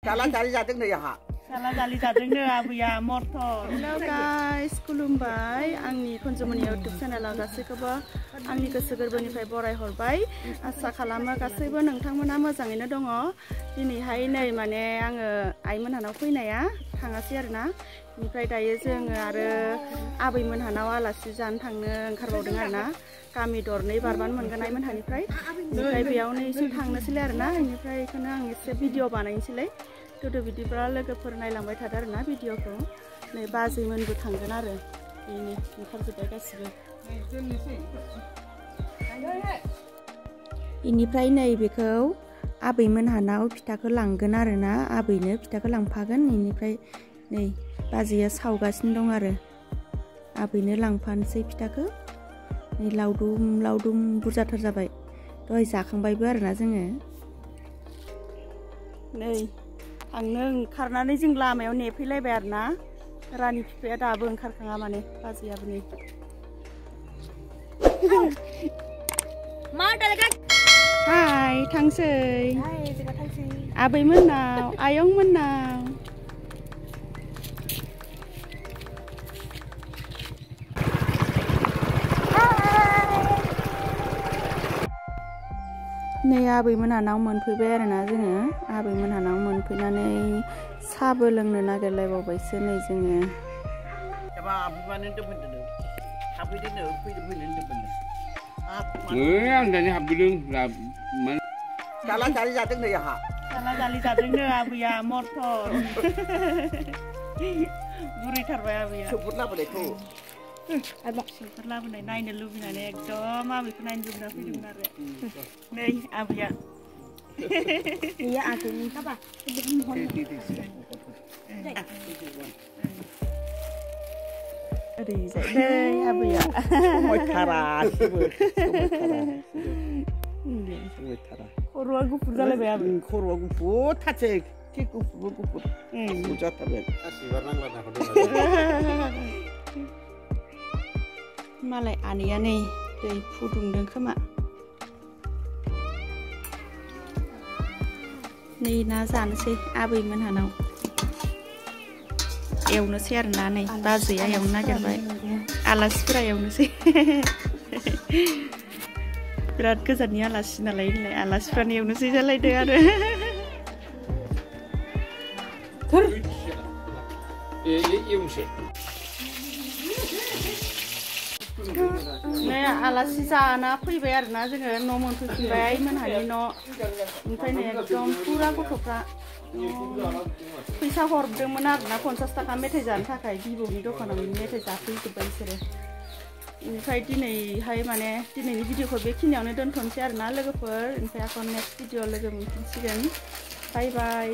Salah cari jatuh nih ya. Salah cari jatuh nih abuya motor. Hello guys, खुलुमबाय आंनि खनजमनि YouTube चेनेलाव गासैखौबो आंनि गोसो गोरबोनिफ्राय बरायहरबाय आसा खालामो गासैबो नोंथांमोना मोजाङैनो दङ दिनैहाय नै माने आङो आइमोनहानाव फैनाया थाङासै आरोना बेनिफ्राय दायो जोङो आरो आबैमोनहानाव आलासि जानो थांनो ओंखारबावदों आरोना गामि दरनै बारबानो मोनगोन आइमोनहानिफ्राय बेनिफ्राय बेयावनो एसे थांनोसैलाय आरोना बेनिफ्राय बेखौनो आं एसे भिडिअ बानायनोसैलाय गोदो बिदिब्ला लोगोफोर नायलांबाय थादो आरोना भिडिअखौ नै बाजैमोनबो थांगोन आरो बेनि ओंखारजोब्बाय गासिबो बेनिफ्राय नैबेखौ आबैमोनहानाव फिथाखौ लांगोन आरोना आबैनो फिथाखौ लांफागोन बेनिफ्राय नै बाजैया सावगासिनो दं आरो आबैनो लांफानोसै फिथाखौ नै लावदुम लावदुम बुरजाथार जाबाय दहाय जाखांबायबो आरोना जोङो नै थांनो ओंखारनानै जों लामायाव नेफैलायबाय आरोना रानि बिफाया दाबो ओंखारखाङा माने बाजैयाबो नै हाय थांसै आबैमोननाव आयंमोननाव नै आबैमोनहानाव मोनफैबाय आरोना जोङो आबैमोनहानाव मोनफैनानै साहाबो लोंनो नागिरलायबावबायसो नै जोङो आं दानि हाबबोदों Salah cari jatuh nih ya. Salah cari jatuh nih abuya motor. बुरैथारबाय आबैया Syukurlah boleh tuh. syukurlah boleh नायनो लुबैनानै एकदम आबैखौ नायनो लुबैना फैदोंमोन आरो नै आबैया iya aduh apa ओरैजाय नै आबैया खर'आ गुफुर जालायबाय आबै खर'आ गुफुर थासै थिग गुफुर बुरजाथारबाय गासिबो नांलाना मालाय आनैया नै दै फुदुंदों खोमा नै ना जानोसै आबैमोनहानाव एवनोसै आरोना नै बाजैया एवनो नागिरबाय आलासिफोरा एवनोसै बिराद गोजाननि आलासि नालाय होनलाय आलासिफ्रानो एवनोसै जालायदो आरो नै आलासि जाना फैबाय आरोना जोङो न' मोनफैफिनबाय आइमोनहानि न' ओमफ्राय नै एकदम फुरा गथ'फ्रा फैसा हरदोंमोन आरोना 50 थाखा मेथाइ जानो थाखाय बिबौनि दखानाव मेथाइ जाफैजोब्बाय बिसोरो ओमफ्राय दिनैहाय माने दिनैनि भिडिअखौ बेखिनियावनो दोनथ'नोसै आरोना लोगोफोर ओमफ्राय नेक्स्ट भिडिअ लोगो मोनफिनसिगोन बाय बाय